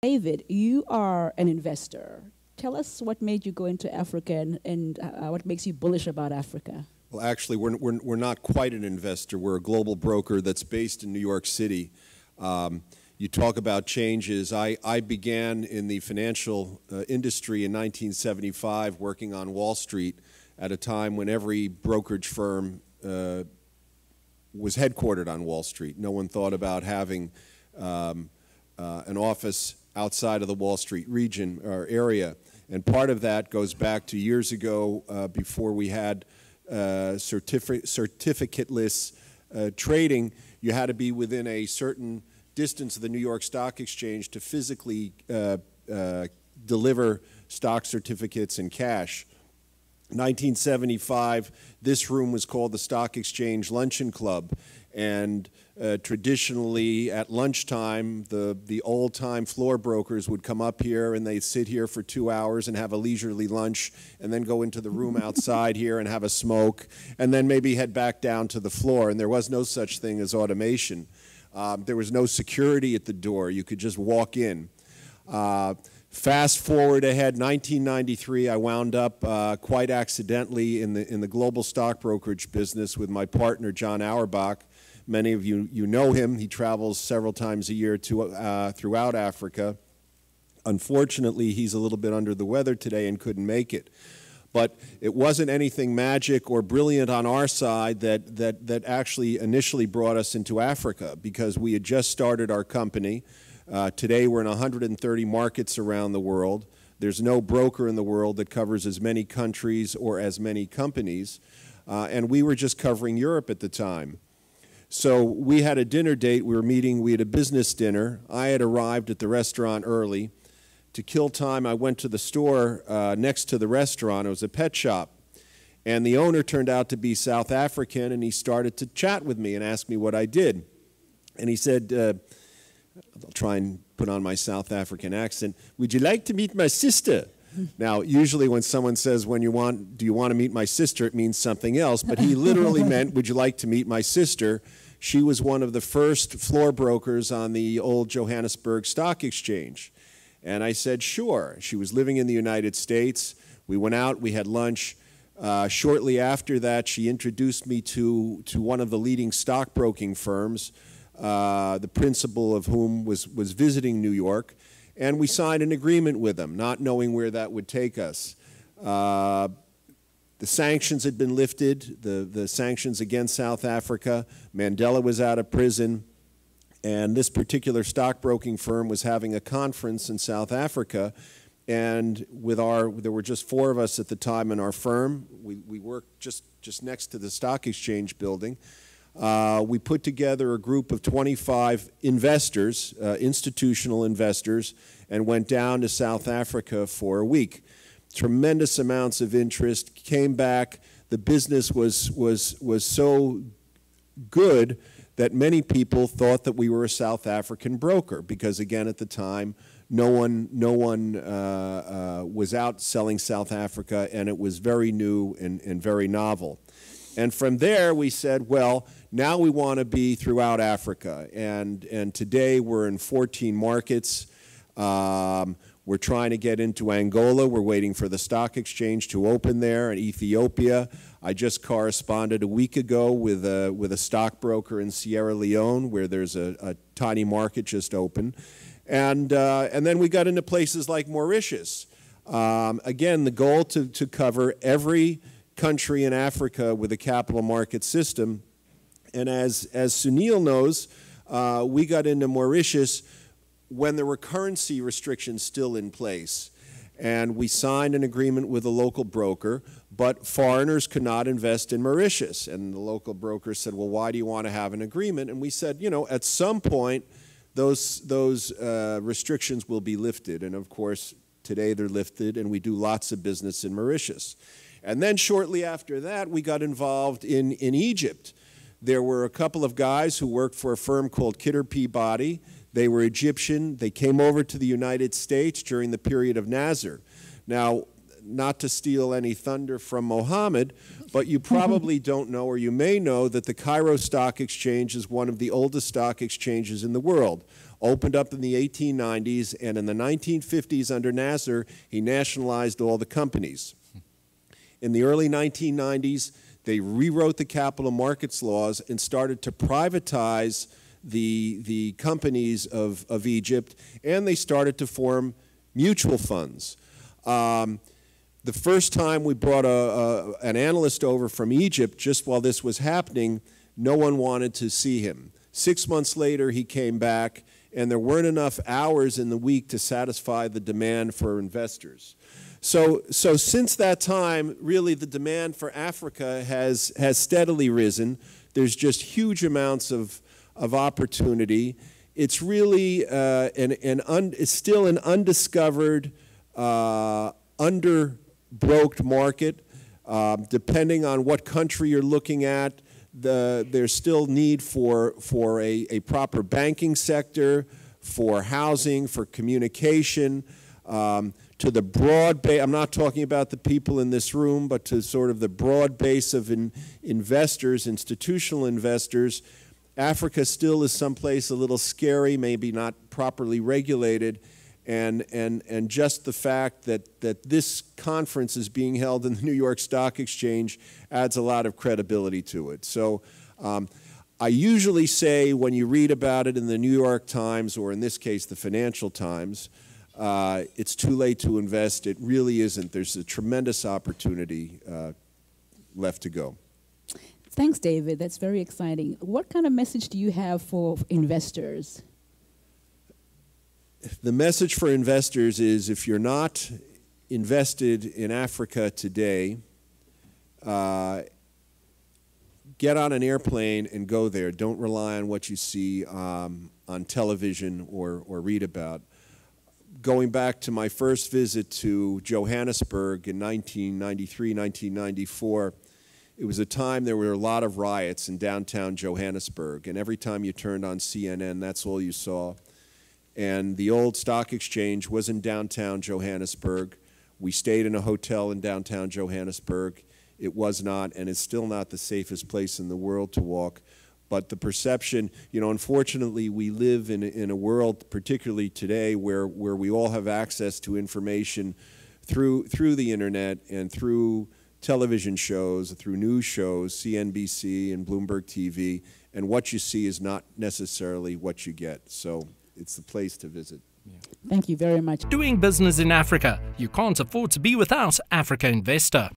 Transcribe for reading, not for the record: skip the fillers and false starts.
David, you are an investor. Tell us what made you go into Africa and what makes you bullish about Africa. Well, actually, we're not quite an investor. We're a global broker that's based in New York City. You talk about changes. I began in the financial industry in 1975, working on Wall Street at a time when every brokerage firm was headquartered on Wall Street. No one thought about having an office outside of the Wall Street region or area. And part of that goes back to years ago before we had certificateless trading. You had to be within a certain distance of the New York Stock Exchange to physically deliver stock certificates in cash. 1975, this room was called the Stock Exchange Luncheon Club, and traditionally at lunchtime, the old-time floor brokers would come up here and they'd sit here for 2 hours and have a leisurely lunch, and then go into the room outside here and have a smoke, and then maybe head back down to the floor. And there was no such thing as automation. There was no security at the door. You could just walk in. Fast forward ahead, 1993, I wound up quite accidentally in the global stock brokerage business with my partner, John Auerbach. Many of you know him. He travels several times a year throughout Africa. Unfortunately, he's a little bit under the weather today and couldn't make it. But it wasn't anything magic or brilliant on our side that actually initially brought us into Africa, because we had just started our company. Today we're in 130 markets around the world. There's no broker in the world that covers as many countries or as many companies. And we were just covering Europe at the time. So we had a dinner date. We had a business dinner. I had arrived at the restaurant early. To kill time, I went to the store next to the restaurant. It was a pet shop. And the owner turned out to be South African, and he started to chat with me and ask me what I did. And he said, I'll try and put on my South African accent, "Would you like to meet my sister?" Now, usually when someone says, do you want to meet my sister, it means something else. But he literally meant, "Would you like to meet my sister?" She was one of the first floor brokers on the old Johannesburg Stock Exchange. And I said, sure. She was living in the United States. We went out, we had lunch. Shortly after that, she introduced me to one of the leading stockbroking firms, the principal of whom was visiting New York. And we signed an agreement with them, not knowing where that would take us. The sanctions had been lifted, the sanctions against South Africa. Mandela was out of prison. And this particular stockbroking firm was having a conference in South Africa, and there were just 4 of us at the time in our firm. We worked just next to the stock exchange building. We put together a group of 25 investors, institutional investors, and went down to South Africa for a week. Tremendous amounts of interest. Came back. The business was so good that many people thought that we were a South African broker, because again at the time no one was out selling South Africa, and it was very new and very novel. And from there we said, well, now we want to be throughout Africa, and today we're in 14 markets. We're trying to get into Angola. We're waiting for the stock exchange to open there, in Ethiopia. I just corresponded a week ago with a stockbroker in Sierra Leone, where there's a tiny market just open. And then we got into places like Mauritius. Again, the goal to cover every country in Africa with a capital market system. And as Sunil knows, we got into Mauritius when there were currency restrictions still in place. And we signed an agreement with a local broker, but foreigners could not invest in Mauritius. And the local broker said, well, why do you want to have an agreement? And we said, you know, at some point, those restrictions will be lifted. And of course, today they're lifted, and we do lots of business in Mauritius. And then shortly after that, we got involved in Egypt. There were a couple of guys who worked for a firm called Kidder Peabody. They were Egyptian. They came over to the United States during the period of Nasser. Now, not to steal any thunder from Mohammed, but you probably don't know, or you may know, that the Cairo Stock Exchange is one of the oldest stock exchanges in the world. opened up in the 1890s, and in the 1950s under Nasser, he nationalized all the companies. In the early 1990s, they rewrote the capital markets laws and started to privatize the companies of Egypt, and they started to form mutual funds. The first time we brought an analyst over from Egypt, just while this was happening, no one wanted to see him. 6 months later, he came back, and there weren't enough hours in the week to satisfy the demand for investors. So since that time, really the demand for Africa has steadily risen. There's just huge amounts of opportunity. It's really it's still an undiscovered, underbroked market. Depending on what country you're looking at, there's still need for a proper banking sector, for housing, for communication, to the broad base. I'm not talking about the people in this room, but to sort of the broad base of investors, institutional investors. Africa still is someplace a little scary, maybe not properly regulated, and just the fact that this conference is being held in the New York Stock Exchange adds a lot of credibility to it. So I usually say when you read about it in the New York Times, or in this case the Financial Times, it's too late to invest. It really isn't. There's a tremendous opportunity left to go. Thanks, David. That's very exciting. What kind of message do you have for investors? The message for investors is, if you're not invested in Africa today, get on an airplane and go there. Don't rely on what you see on television or read about. Going back to my first visit to Johannesburg in 1993, 1994, it was a time there were a lot of riots in downtown Johannesburg, and every time you turned on CNN, that's all you saw. And the old stock exchange was in downtown Johannesburg. We stayed in a hotel in downtown Johannesburg. It was not, and it's still not, the safest place in the world to walk. But the perception, unfortunately, we live in a world, particularly today, where we all have access to information through the internet and through television shows, through news shows, CNBC and Bloomberg TV, and what you see is not necessarily what you get. So it's the place to visit. Thank you very much. Doing business in Africa. You can't afford to be without Africa Investor.